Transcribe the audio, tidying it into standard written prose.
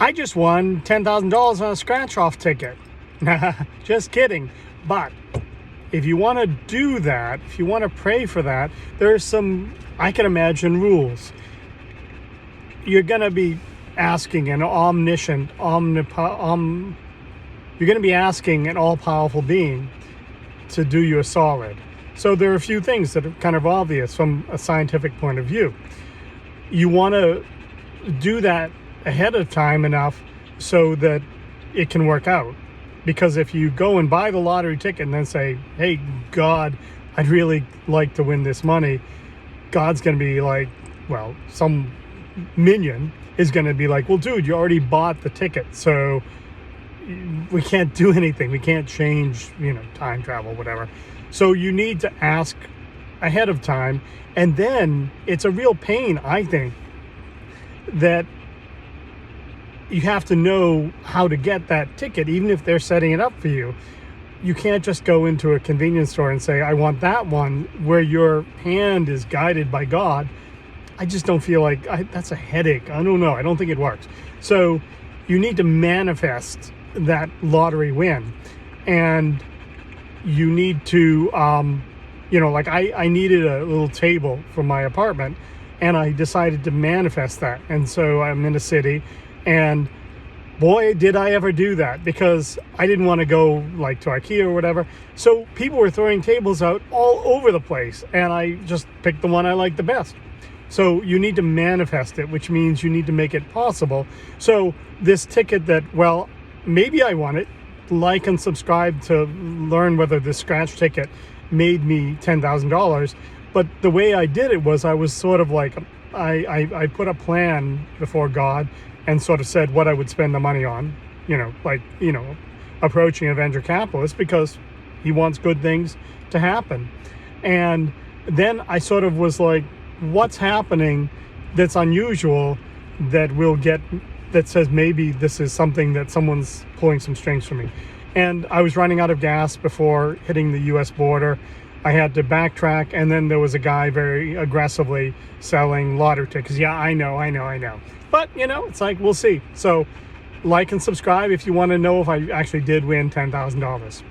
I just won $10,000 on a scratch-off ticket. Just kidding. But if you want to do that, if you want to pray for that, there's some, I can imagine, rules. You're going to be asking an omniscient, you're going to be asking an all-powerful being to do you a solid. So there are a few things that are kind of obvious from a scientific point of view. You want to do that ahead of time enough so that it can work out. Because if you go and buy the lottery ticket and then say, hey, God, I'd really like to win this money, God's going to be like, well, some minion is going to be like, well, dude, you already bought the ticket, so we can't do anything. We can't change, time travel, whatever. So you need to ask ahead of time. And then it's a real pain, I think, that you have to know how to get that ticket, even if they're setting it up for you. You can't just go into a convenience store and say, I want that one, where your hand is guided by God. I just don't feel like that's a headache. I don't know. I don't think it works. So you need to manifest that lottery win. And you need to, like I needed a little table for my apartment, and I decided to manifest that. And so I'm in a city, and boy, did I ever do that, because I didn't want to go like to IKEA or whatever. So people were throwing tables out all over the place, and I just picked the one I liked the best. So you need to manifest it, which means you need to make it possible. So this ticket that, well, maybe I want it, like and subscribe to learn whether this scratch ticket made me $10,000. But the way I did it was I was sort of like, I put a plan before God and sort of said what I would spend the money on, approaching a venture capitalist, because he wants good things to happen. And then I sort of was like, what's happening that's unusual that says maybe this is something that someone's pulling some strings for me. And I was running out of gas before hitting the US border. I had to backtrack, and then there was a guy very aggressively selling lottery tickets. Yeah, I know. But, it's like, we'll see. So like and subscribe if you want to know if I actually did win $10,000.